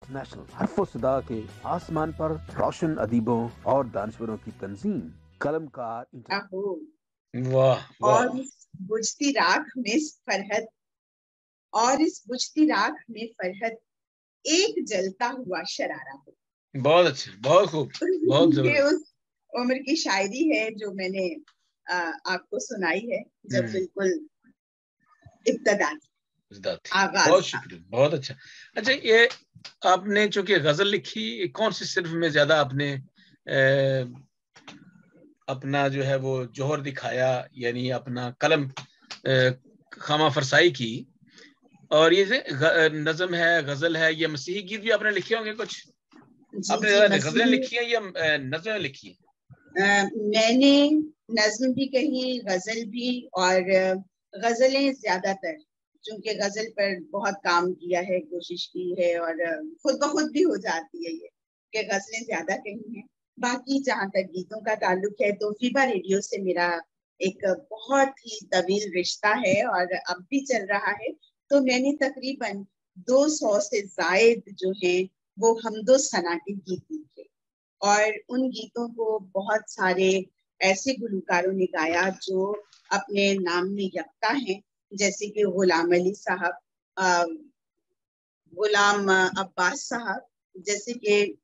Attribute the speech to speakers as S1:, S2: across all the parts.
S1: International हर्फ सदा के आसमान पर रोशन अदीबों और दानश्वरों की तंजीम कलमकार।
S2: वाह वाह।
S3: और इस बुझती राख में फरहत, और इस बुझती राख में फरहत एक जलता हुआ शरारा हो।
S2: बहुत अच्छा, बहुत खूब, बहुत
S3: ये
S2: जबरदस्त।
S3: उस उम्र की शायरी है जो मैंने आपको सुनाई है जब बिल्कुल इब्तदा आगाज।
S2: बहुत शुक्रिया, बहुत अच्छा। अच्छा, ये आपने चूंकि गजल लिखी, कौन सी सिर्फ में ज्यादा आपने अपना जो है वो जोहर दिखाया, यानी अपना कलम खामा फरसाई की? और ये नज़म है, गजल है, ये मसीही गीत भी आपने लिखे होंगे कुछ? आपने गजलें लिखी हैं या नज़में लिखी हैं?
S3: मैंने नज़म भी कही, गजल भी, और गजलें ज्यादातर, चूंकि गजल पर बहुत काम किया है, कोशिश की है, और खुद ब खुद भी हो जाती है ये कि गजलें ज्यादा कही हैं। बाकी जहाँ तक गीतों का ताल्लुक है तो फीबा रेडियो से मेरा एक बहुत ही तवील रिश्ता है और अब भी चल रहा है। तो मैंने तकरीबन 200 से जायद जो है वो हमदो सना के गीत लिखे, और उन गीतों को बहुत सारे ऐसे गुलकारों ने गाया जो अपने नाम में यकता हैं, जैसे कि गुलाम अली साहब, गुलाम अब्बास साहब, जैसे कि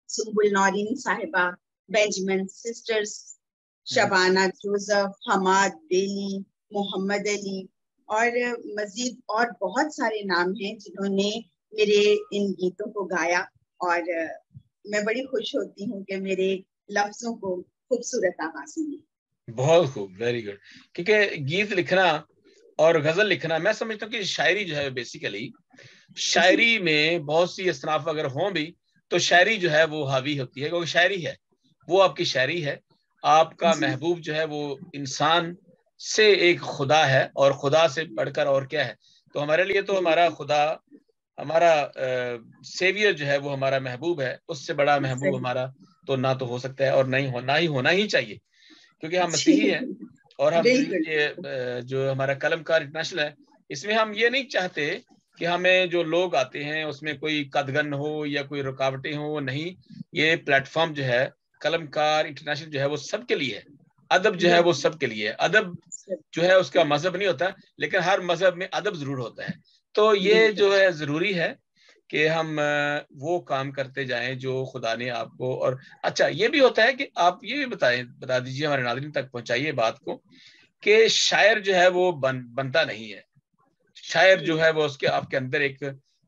S3: Sumbul Naureen Sahiba, Benjamin sisters, Shabana Joseph, Hammad Bailey, Mohammad Ali, और मजीद और बहुत सारे नाम हैं जिन्होंने मेरे इन गीतों को गाया। और मैं बड़ी खुश होती हूँ कि मेरे लफ्जों को खूबसूरत आवाज मिली।
S2: बहुत खूब, वेरी गुड। क्योंकि गीत लिखना और गजल लिखना, मैं समझता हूँ कि शायरी जो है बेसिकली, शायरी में बहुत सी असनाफ अगर हों भी तो शायरी जो है वो हावी होती है, क्योंकि शायरी है वो आपकी शायरी है। आपका महबूब जो है वो इंसान से एक खुदा है, और खुदा से बढ़कर और क्या है। तो हमारे लिए तो हमारा खुदा, हमारा सेवियर जो है वो हमारा महबूब है। उससे बड़ा महबूब हमारा तो ना तो हो सकता है, और ना ही होना ही चाहिए, क्योंकि हम मसीही हैं। और हम ये जो हमारा कलमकार इंटरनेशनल है, इसमें हम ये नहीं चाहते कि हमें जो लोग आते हैं उसमें कोई कदगन हो या कोई रुकावटें हो, नहीं। ये प्लेटफॉर्म जो है कलमकार इंटरनेशनल जो है वो सबके लिए है। अदब जो है वो सबके लिए है। अदब जो है उसका मजहब नहीं होता, लेकिन हर मजहब में अदब जरूर होता है। तो ये जो है जरूरी है कि हम वो काम करते जाएं जो खुदा ने आपको। और अच्छा, ये भी होता है कि आप ये भी बता दीजिए, हमारे नाज़रीन तक पहुंचाइए बात को, कि शायर जो है वो बनता नहीं है। शायर जो है वो उसके आपके अंदर एक,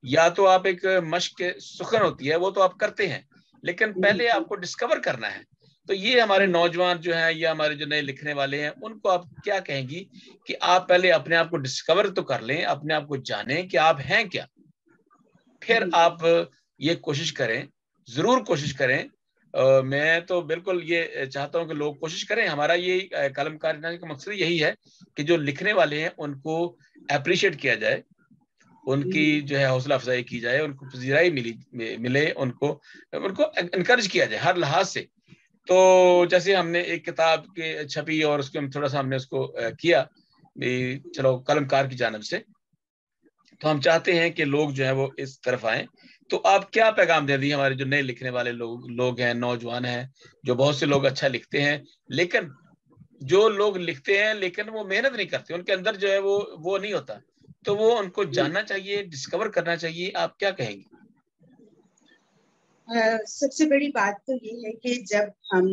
S2: या तो आप एक मश्क सुखन होती है वो तो आप करते हैं, लेकिन पहले आपको डिस्कवर करना है। तो ये हमारे नौजवान जो हैं या हमारे जो नए लिखने वाले हैं, उनको आप क्या कहेंगी कि आप पहले अपने आप को डिस्कवर तो कर लें, अपने आप को जानें कि आप हैं क्या, फिर आप ये कोशिश करें, जरूर कोशिश करें। मैं तो बिल्कुल ये चाहता हूं कि लोग कोशिश करें। हमारा ये कलमकार का मकसद यही है कि जो लिखने वाले हैं उनको अप्रिशिएट किया जाए, उनकी जो है हौसला अफजाई की जाए, उनको पजीराई मिले, उनको एनकरेज किया जाए हर लिहाज से। तो जैसे हमने एक किताब के छपी और उसके हम थोड़ा सा हमने उसको किया भी, चलो कलमकार की जानिब से, तो हम चाहते हैं कि लोग जो है वो इस तरफ आए। तो आप क्या पैगाम दे दी हमारे जो नए लिखने वाले लोग हैं, नौजवान हैं, जो बहुत से लोग अच्छा लिखते हैं, लेकिन जो लोग लिखते हैं लेकिन वो मेहनत नहीं करते, उनके अंदर जो है वो नहीं होता, तो वो उनको जानना चाहिए, डिस्कवर करना चाहिए। आप क्या कहेंगे?
S3: सबसे बड़ी बात तो ये है कि जब हम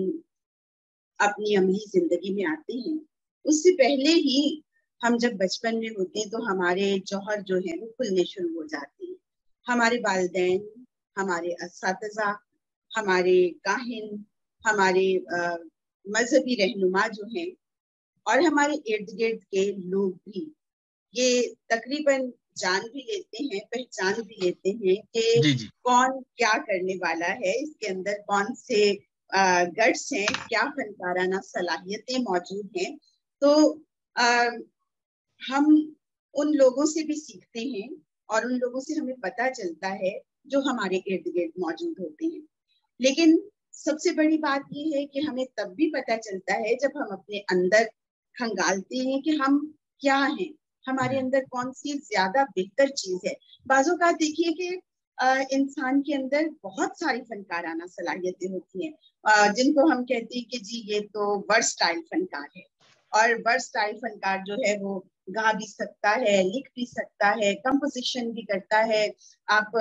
S3: अपनी अमली जिंदगी में आते हैं, उससे पहले ही हम जब बचपन में होते हैं तो हमारे जौहर जो है वो खुलने शुरू हो जाते हैं। हमारे वालिदैन, हमारे असातिज़ा, हमारे काहिन, हमारे मजहबी रहनुमा जो हैं, और हमारे इर्द गिर्द के लोग भी ये तकरीबन जान भी लेते हैं, पहचान भी लेते हैं कि कौन क्या करने वाला है, इसके अंदर कौन से गट्स हैं, क्या फनकाराना सलाहियतें मौजूद हैं। तो हम उन लोगों से भी सीखते हैं और उन लोगों से हमें पता चलता है जो हमारे इर्द गिर्द मौजूद होते हैं। लेकिन सबसे बड़ी बात ये है कि हमें तब भी पता चलता है जब हम अपने अंदर खंगालते हैं कि हम क्या हैं, हमारे अंदर कौन सी ज्यादा बेहतर चीज है। बाज़ों का देखिए कि انسان کے اندر بہت ساری فنکارانہ صلاحیتیں ہوتی ہیں جن کو ہم کہتے ہیں کہ جی یہ تو ورسٹائل فنکار ہے. اور ورسٹائل فنکار جو ہے وہ گا بھی سکتا ہے, لکھ بھی سکتا ہے, کمپوزیشن بھی کرتا ہے. آپ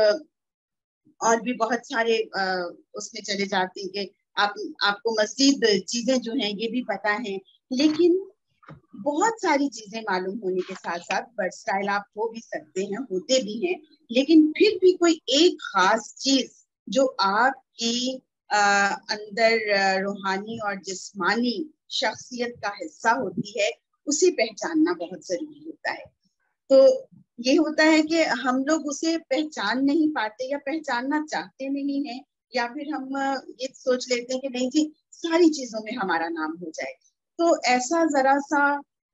S3: اور بھی بہت سارے اس میں چلے جاتے ہیں کہ آپ کو مزید چیزیں جو ہیں یہ بھی پتا ہیں. لیکن بہت ساری چیزیں معلوم ہونے کے ساتھ ساتھ ورسٹائل آپ ہو بھی سکتے ہیں, ہوتے بھی ہیں, لیکن پھر بھی کوئی ایک خاص چیز جو آپ کی اندر روحانی اور جسمانی شخصیت کا حصہ ہوتی ہے اسے پہچاننا بہت ضروری ہوتا ہے. تو یہ ہوتا ہے کہ ہم لوگ اسے پہچان نہیں پاتے یا پہچاننا چاہتے نہیں ہیں, یا پھر ہم یہ سوچ لیتے ہیں کہ نہیں جی ساری چیزوں میں ہمارا نام ہو جائے. تو ایسا ذرا سا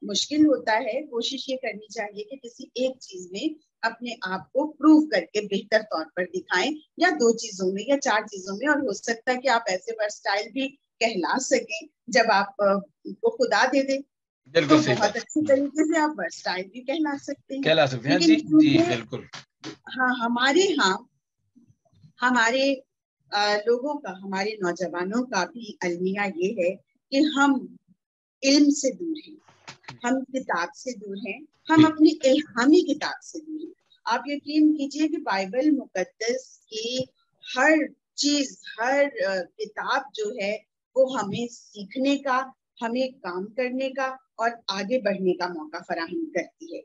S3: مشکل ہوتا ہے. کوشش یہ کرنی چاہیے کہ کسی ایک چیز میں اپنے آپ کو پروو کر کے بہتر طور پر دکھائیں, یا 2 چیزوں میں یا 4 چیزوں میں, اور ہو سکتا ہے کہ آپ ایسے ورسٹائل بھی کہلا سکیں جب آپ کو خدا دے دیں تو بہت اچھی طریقے سے آپ ورسٹائل بھی کہلا سکتے ہیں. لیکن
S2: جی بالکل
S3: ہاں ہمارے لوگوں کا, ہمارے نوجوانوں کا بھی المیہ یہ ہے کہ ہم علم سے دور ہیں, ہم کتاب سے دور ہیں, ہم اپنی الہامی کتاب سے دور ہیں. آپ یقین کیجئے کہ بائبل مقدس کی ہر چیز, ہر کتاب جو ہے وہ ہمیں سیکھنے کا, ہمیں کام کرنے کا اور آگے بڑھنے کا موقع فراہم کرتی ہے.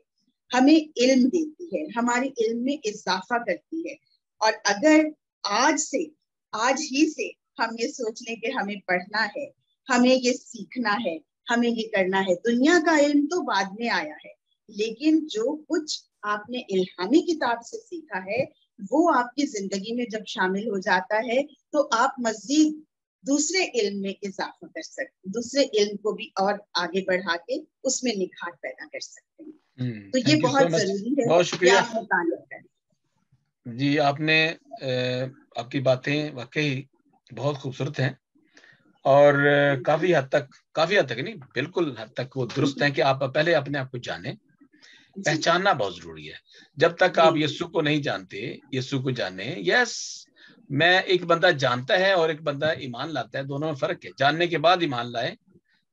S3: ہمیں علم دیتی ہے, ہمارے علم میں اضافہ کرتی ہے. اور اگر آج ہی سے ہم یہ سوچ لیں کہ ہمیں پڑھنا ہے, ہمیں یہ سیکھنا ہے, ہمیں یہ کرنا ہے, دنیا کا علم تو بعد میں آیا ہے, لیکن جو کچھ آپ نے الہامی کتاب سے سیکھا ہے وہ آپ کی زندگی میں جب شامل ہو جاتا ہے تو آپ مزید دوسرے علم میں اضافہ کر سکتے, دوسرے علم کو بھی اور آگے بڑھا کے اس میں نکھار پیدا کر سکتے ہیں. تو یہ بہت ضروری ہے.
S2: بہت شکریہ.
S3: آپ مطالعہ کریں.
S2: جی آپ نے آپ کی باتیں واقعی بہت خوبصورت ہیں اور کافی حد تک نہیں, بالکل حد تک وہ درست ہیں کہ آپ پہلے اپنے آپ کو جانیں, پہچاننا بہت ضروری ہے. جب تک آپ یسوع کو نہیں جانتے, یسوع کو جانیں. یس میں ایک بندہ جانتا ہے اور ایک بندہ ایمان لاتا ہے, دونوں میں فرق ہے. جاننے کے بعد ایمان لائے,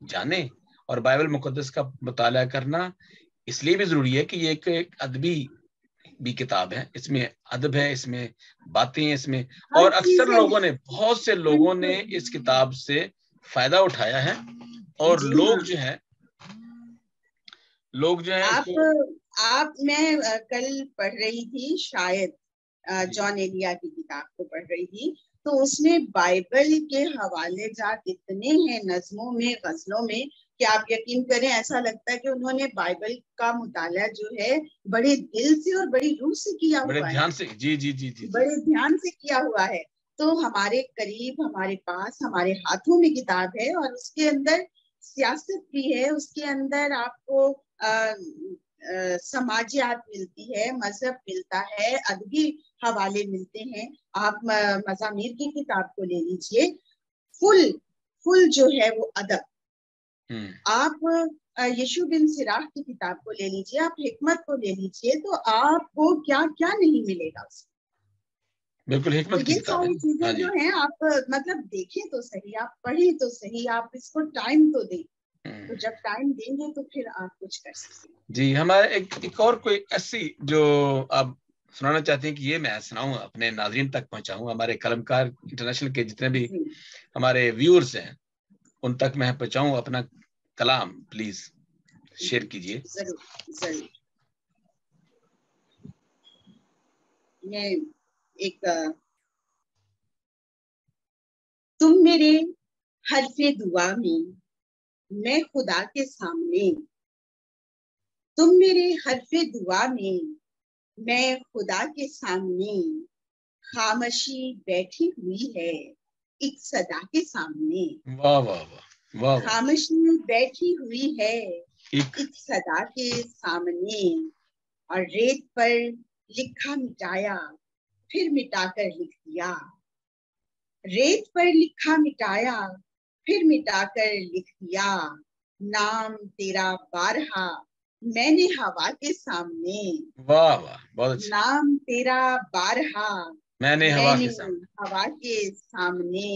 S2: جانے. اور بائبل مقدس کا مطالعہ کرنا اس لیے بھی ضروری ہے کہ یہ ایک ادبی بھی کتاب ہے, اس میں ادب ہے, اس میں باتیں ہیں, اس میں, اور اکثر لوگوں نے, بہت سے لوگوں نے اس کتاب سے فائدہ اٹھایا ہے. اور لوگ جو ہیں
S3: آپ میں کل پڑھ رہی تھی, شاید جان ایلیا کی کتاب کو پڑھ رہی تھی, تو اس میں بائبل کے حوالے جات اتنے ہیں نظموں میں, غزلوں میں, کہ آپ یقین کریں ایسا لگتا ہے کہ انہوں نے بائبل کا مطالعہ جو ہے بڑے دل سے اور بڑی روح سے کیا ہوا ہے,
S2: بڑے دھیان سے. جی
S3: بڑے دھیان سے کیا ہوا ہے. تو ہمارے قریب, ہمارے پاس, ہمارے ہاتھوں میں کتاب ہے, اور اس کے اندر سیاست بھی ہے, اس کے اندر آپ کو سماجیات ملتی ہے, مذہب ملتا ہے, ادبی حوالے ملتے ہیں. آپ مزامیر کی کتاب کو لے لیجئے, فل جو ہے وہ ادب. آپ یشوع بن سراح کی کتاب کو لے لیجئے, آپ حکمت کو لے لیجئے, تو آپ کو کیا کیا نہیں ملے گا اس میں.
S2: بالکل حکمت کی
S3: یہ
S2: کتاب
S3: ساری چیزیں جو ہیں آپ مطلب دیکھیں تو صحیح, آپ پڑھیں تو صحیح, آپ اس کو ٹائم تو دیں. تو جب ٹائم دیں گے تو پھر آپ کچھ کر سکیں.
S2: جی ہمارا ایک اور کوئی ایسی جو آپ سنانا چاہتے ہیں کہ یہ میں سناؤں, اپنے ناظرین تک پہنچاؤں, ہمارے قلمکار انٹرنیشنل کے جتنے بھی ہمارے ویورز ہیں ان تک میں پہنچاؤں اپنا کلام, پلیز شیئر کیجئے.
S3: ضرور. میں ایک تم میرے حرف دعا میں خدا کے سامنے, تم میرے حرف دعا میں خدا کے سامنے, خاموشی بیٹھی ہوئی ہے ایک صدا کے سامنے.
S2: واہ واہ واہ.
S3: خاموشی بیٹھی ہوئی ہے ایک صدا کے سامنے, اور ریت پر لکھا مٹایا پھر مٹا کر لکھ دیا. ریت پر لکھا مٹایا پھر مٹا کر لکھ دیا, نام تیرا بارہا میں نے ہوا کے سامنے
S2: واہ واہ بہت اچھا.
S3: نام تیرا بارہا
S2: میں نے ہوا کے سامنے.
S3: ہوا کے سامنے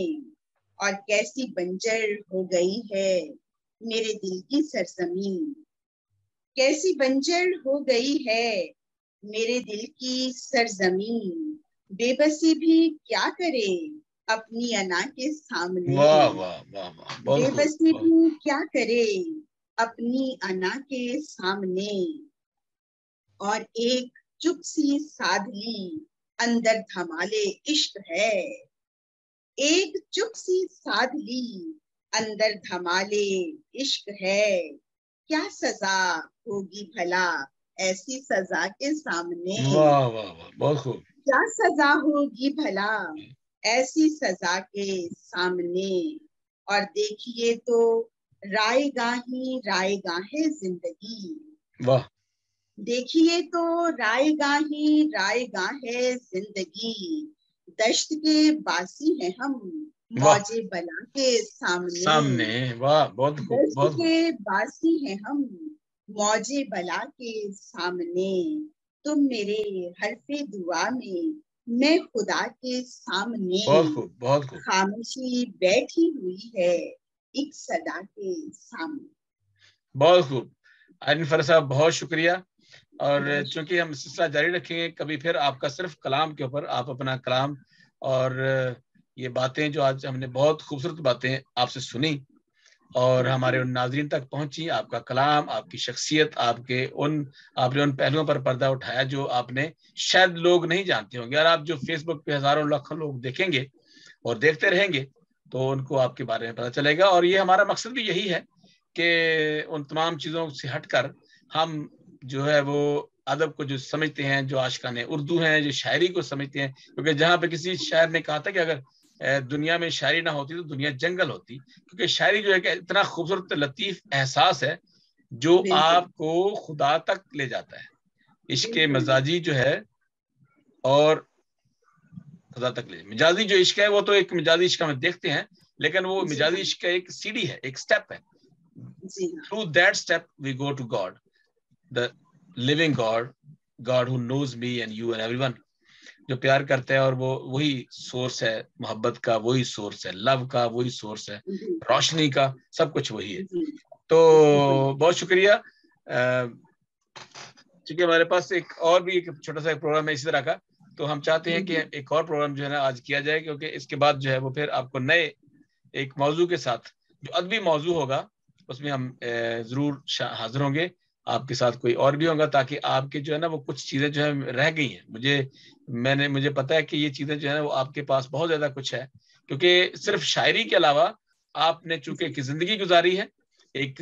S3: اور کیسی بنجر ہو گئی ہے میرے دل کی سرزمین. کیسی بنجر ہو گئی ہے میرے دل کی سرزمین. بے بسی بھی کیا کرے اپنی انا کے سامنے.
S2: واہ واہ واہ واہ
S3: بے
S2: بہت خوب.
S3: بسی بھی کیا کرے اپنی انا کے سامنے. اور ایک چپ سی سادلی اندر دھمالے عشق ہے. ایک چپ سی سادلی اندر دھمالے عشق ہے. کیا سزا ہوگی بھلا ایسی سزا کے سامنے.
S2: واہ واہ واہ بہت خوب.
S3: کیا سزا ہوگی بھلا ایسی سزا کے سامنے. اور دیکھیے تو رائے گاہ ہے زندگی.
S2: واہ.
S3: دیکھیے تو رائے گاہ ہے زندگی. دشت کے باسی ہیں ہم موج بلا کے سامنے.
S2: واہ بہت خوب
S3: دشت
S2: بہت خوب.
S3: کے باسی ہیں ہم موج بلا کے سامنے. تم میرے حرف دعا میں خدا کے سامنے.
S2: بہت خوب بہت خوب.
S3: خاموشی بیٹھی ہوئی ہے ایک صدا کے سامنے.
S2: بہت خوب. انفر صاحب بہت شکریہ. اور چونکہ ہم سلسلہ جاری رکھیں گے کبھی پھر آپ کا صرف کلام کے اوپر، آپ اپنا کلام اور یہ باتیں جو آج ہم نے بہت خوبصورت باتیں آپ سے سنی اور ہمارے ان ناظرین تک پہنچی. آپ کا کلام، آپ کی شخصیت، آپ نے ان پہلوؤں پر پردہ اٹھایا جو آپ نے شاید لوگ نہیں جانتے ہوں گے. اور آپ جو فیس بک پہ ہزاروں لاکھوں لوگ دیکھیں گے اور دیکھتے رہیں گے تو ان کو آپ کے بارے میں پتہ چلے گا. اور یہ ہمارا مقصد بھی یہی ہے کہ ان تمام چیزوں سے ہٹ کر ہم جو ہے وہ ادب کو جو سمجھتے ہیں، جو عاشقان اردو ہیں، جو شاعری کو سمجھتے ہیں. کیونکہ جہاں پہ کسی شاعر نے کہا تھا کہ اگر دنیا میں شاعری نہ ہوتی تو دنیا جنگل ہوتی. کیونکہ شاعری جو ہے کہ اتنا خوبصورت لطیف احساس ہے جو آپ کو خدا تک لے جاتا ہے. عشق مزاجی جو ہے اور خدا تک لے. مجازی جو عشق ہے وہ تو ایک مجازی عشق ہم دیکھتے ہیں، لیکن وہ مجازی عشق کا ایک سیڑھی ہے، ایک سٹیپ ہے. Through that step we go to God, the living God who knows me and you and everyone. جو پیار کرتا ہے اور وہ وہی سورس ہے محبت کا، وہی سورس ہے لو کا، وہی سورس ہے روشنی کا، سب کچھ وہی ہے. تو بہت شکریہ. چونکہ ہمارے پاس ایک اور بھی ایک چھوٹا سا پروگرام ہے اسی طرح کا، تو ہم چاہتے ہیں کہ ایک اور پروگرام جو ہے نا آج کیا جائے، کیونکہ اس کے بعد جو ہے وہ پھر آپ کو نئے ایک موضوع کے ساتھ جو ادبی موضوع ہوگا اس میں ہم ضرور حاضر ہوں گے. آپ کے ساتھ کوئی اور بھی ہوگا تاکہ آپ کے جو ہے نا وہ کچھ چیزیں جو ہے رہ گئی ہیں. مجھے پتا ہے کہ یہ چیزیں جو ہے نا وہ آپ کے پاس بہت زیادہ کچھ ہے، کیونکہ صرف شاعری کے علاوہ آپ نے چونکہ ایک زندگی گزاری ہے، ایک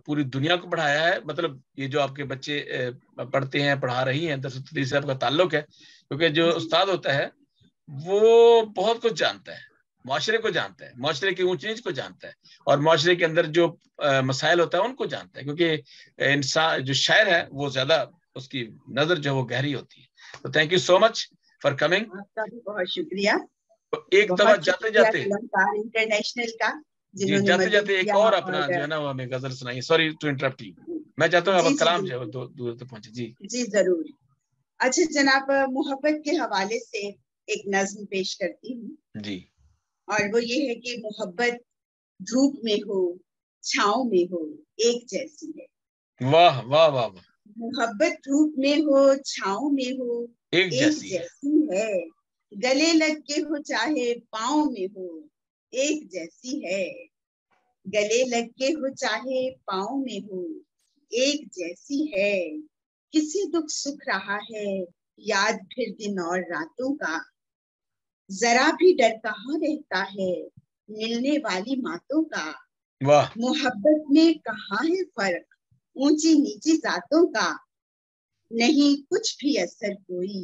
S2: پوری دنیا کو پڑھایا ہے. مطلب یہ جو آپ کے بچے پڑھتے ہیں، پڑھا رہی ہیں، درس تدریس سے آپ کا تعلق ہے. کیونکہ جو استاد ہوتا ہے وہ بہت کچھ جانتا ہے، معاشرے کو جانتا ہے، معاشرے کی اونچ نیچ کو جانتا ہے، اور معاشرے کے اندر جو مسائل ہوتا ہے ان کو جانتا ہے. کیونکہ انسان جو شاعر ہے وہ زیادہ اس کی نظر جو وہ گہری ہوتی ہے. تو thank you so much for coming.
S3: آپ کا بھی بہت شکریہ.
S2: ایک دفعہ جاتے جاتے
S3: انٹرنیشنل کا
S2: جی جاتے جاتے ایک اور اپنا جو ہے نا وہ ہمیں غزل سنائیے. Sorry to interrupt you. میں چاہتا ہوں آپ کلام جو ہے وہ دور تک پہنچے.
S3: جی ضرور. اچھا جناب، محبت کے حوالے سے ایک نظم پیش کرتی ہوں
S2: جی.
S3: اور وہ یہ ہے کہ محبت دھوپ میں ہو چھاؤں میں ہو ایک جیسی ہے.
S2: واہ واہ واہ واہ.
S3: محبت دھوپ میں ہو چھاؤں میں ہو ایک جیسی ہے. گلے لگ کے ہو چاہے پاؤں میں ہو ایک جیسی ہے. گلے لگ کے ہو چاہے پاؤں میں ہو ایک جیسی ہے. کسی دکھ سکھ رہا ہے یاد پھر دن اور راتوں کا. ذرا بھی ڈر کہاں رہتا ہے ملنے والی باتوں کا. محبت میں کہاں ہے فرق اونچی نیچی ذاتوں کا. نہیں کچھ بھی اثر کوئی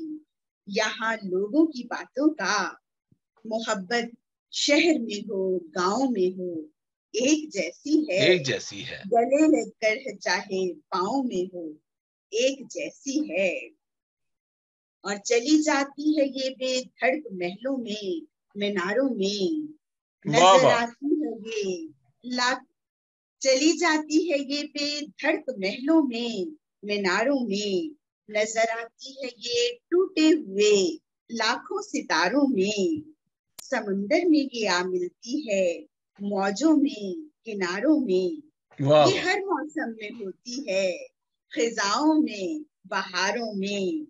S3: یہاں لوگوں کی باتوں کا. محبت شہر میں ہو گاؤں میں ہو ایک جیسی ہے.
S2: ایک جیسی ہے.
S3: گلے لگ کر چاہے پاؤں میں ہو ایک جیسی ہے. اور چلی جاتی ہے یہ بے دھڑک محلوں میں میناروں میں. نظر آتی ہے یہ चली जाती है ये बेधड़क महलों में, मीनारों में नजर आती है ये टूटे हुए लाखों सितारों में, समुंदर में ये आ मिलती है मौजों में, किनारों में, ये हर मौसम में होती है, खिजाओं में, बहारों में,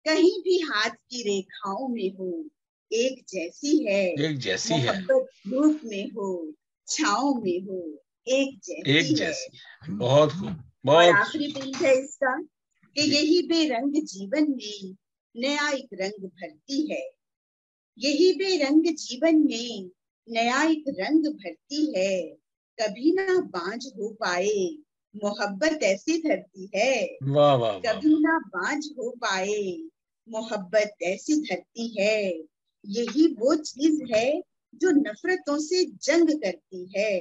S3: कहीं भी हाथ की रेखाओं में हो, एक जैसी है,
S2: एक जैसी है,
S3: मोहब्बत धूप में हो, छाओं में हो, एक जैसी है।
S2: बहुत खूब,
S3: और आखिरी बिंद है इसका कि यही बेरंग जीवन में नया एक रंग भरती है, यही बेरंग जीवन में नया एक रंग भरती है, कभी ना बांझ हो पाए मोहब्बत ऐसी धरती है,
S2: वाह वाह,
S3: कभी ना बांझ हो पाए मोहब्बत ऐसी धरती है, यही वो चीज है जो नफरतों से जंग करती है,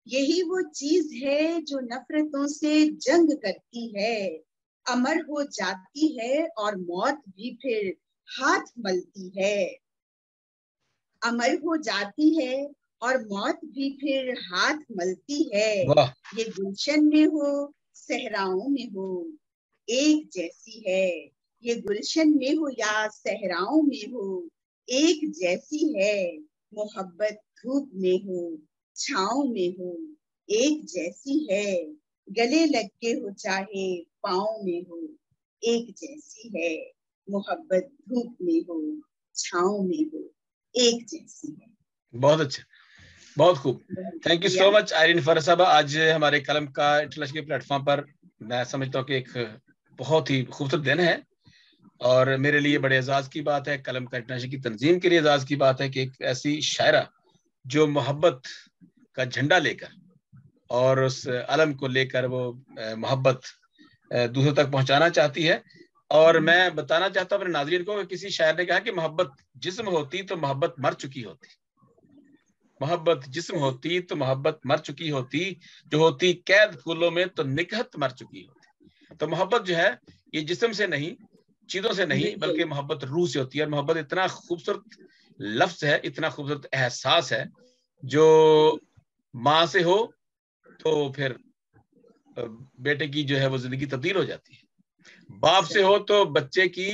S3: यही वो चीज है जो नफरतों से जंग करती है, अमर हो जाती है और मौत भी फिर हाथ मलती है, अमर हो जाती है और मौत भी फिर हाथ मलती है, ये गुलशन में हो सहराओं में हो एक जैसी है, ये गुलशन में हो या सहराओं में हो एक जैसी है, मोहब्बत धूप में हो छाँव में हो एक जैसी है, गले लग के हो चाहे पाँव में हो एक जैसी है, मोहब्बत धूप में हो छाँव में हो एक जैसी है।
S2: बहुत अच्छा, बहुत खूब, thank you so much Irene Faraz साहब। आज हमारे कलमकार इंटरनेशनल प्लेटफॉर्म पर मैं समझता हूँ कि एक बहुत ही खूबसूरत दिन है और मेरे लिए बड़े एजाज की बात है, कलमकार इंटरनेशनल की तंजीम के लिए एजाज की बात है कि एक ऐसी शायरा जो मोहब्बत का झंडा लेकर और उस अलम को लेकर वो मोहब्बत दूसरों तक पहुंचाना चाहती है। और मैं बताना चाहता हूँ अपने नाज़रीन को कि किसी शायर ने कहा कि मोहब्बत जिस्म होती तो मोहब्बत मर चुकी होती, मोहब्बत जिस्म होती तो मोहब्बत मर चुकी होती, जो होती कैद फूलों में तो निकहत मर चुकी होती। तो मोहब्बत जो है ये जिस्म से नहीं, चीजों से नहीं, बल्कि मोहब्बत रूह से होती है। और मोहब्बत इतना खूबसूरत लफ्ज है, इतना खूबसूरत एहसास है, जो माँ से हो तो फिर बेटे की जो है वो जिंदगी तब्दील हो जाती है, बाप से हो तो बच्चे की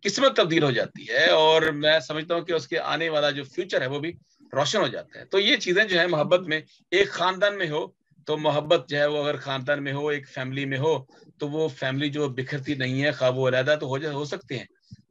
S2: किस्मत तब्दील हो जाती है, और मैं समझता हूँ कि उसके आने वाला जो फ्यूचर है वो भी रोशन हो जाता है। तो ये चीजें जो है मोहब्बत में, एक खानदान में हो तो मोहब्बत जो है वो अगर खानदान में हो, एक फैमिली में हो तो वो फैमिली जो बिखरती नहीं है, खा वो अलहदा तो हो सकते हैं,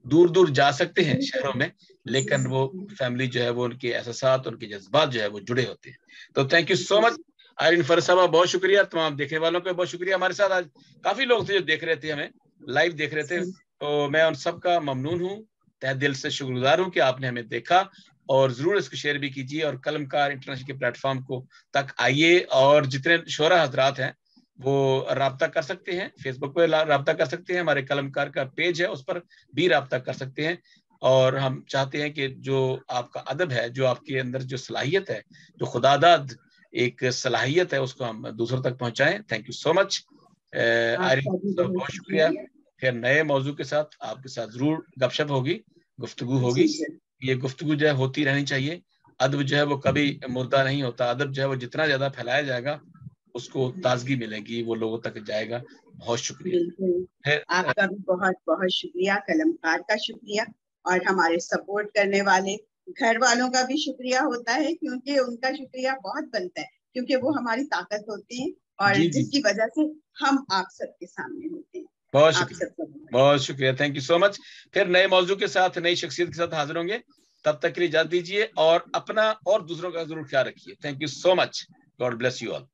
S2: दूर दूर जा सकते हैं शहरों में, लेकिन वो फैमिली जो है वो उनके एहसास, उनके जज्बात जो है वो जुड़े होते हैं। तो thank you so much Irene Faraz साहब, बहुत शुक्रिया। तमाम देखने वालों को बहुत शुक्रिया। हमारे साथ आज काफी लोग थे जो देख रहे थे, हमें लाइव देख रहे थे, तो मैं उन सबका ममनून हूँ, तहे दिल से शुक्रगुजार हूँ कि आपने हमें देखा, और जरूर इसको शेयर भी कीजिए और कलमकार इंटरनेशनल के प्लेटफॉर्म को तक आइए, और जितने शोरा हजरात हैं वो राब्ता कर सकते हैं, फेसबुक पे राब्ता कर सकते हैं, हमारे कलमकार का पेज है उस पर भी राब्ता कर सकते हैं। और हम चाहते हैं कि जो आपका अदब है, जो आपके अंदर जो सलाहियत है, जो खुदादाद एक सलाहियत है, उसको हम दूसरों तक पहुंचाएं। Thank you so much Irene, बहुत शुक्रिया। फिर नए मौजू के साथ आपके साथ जरूर गपशप होगी, गुफ्तगू होगी। ये गुफ्तगू जो है होती रहनी चाहिए। अदब जो है वो कभी मुर्दा नहीं होता, अदब जो है वो जितना ज्यादा फैलाया जाएगा उसको ताजगी मिलेगी, वो लोगों तक जाएगा। बहुत शुक्रिया।
S3: बिल्कुल, आपका भी बहुत बहुत शुक्रिया, कलमकार का शुक्रिया, और हमारे सपोर्ट करने वाले घर वालों का भी शुक्रिया होता है, क्योंकि उनका शुक्रिया बहुत बनता है, क्योंकि वो हमारी ताकत होती है और जिसकी वजह से हम आप सबके सामने होते हैं।
S2: बहुत शुक्रिया, बहुत शुक्रिया, थैंक यू सो मच। फिर नए मौजू के साथ, नई शख्सियत के साथ हाजिर होंगे, तब तक के लिए इजाजत दीजिए और अपना और दूसरों का जरूर ख्याल रखिए। Thank you so much, God bless you all.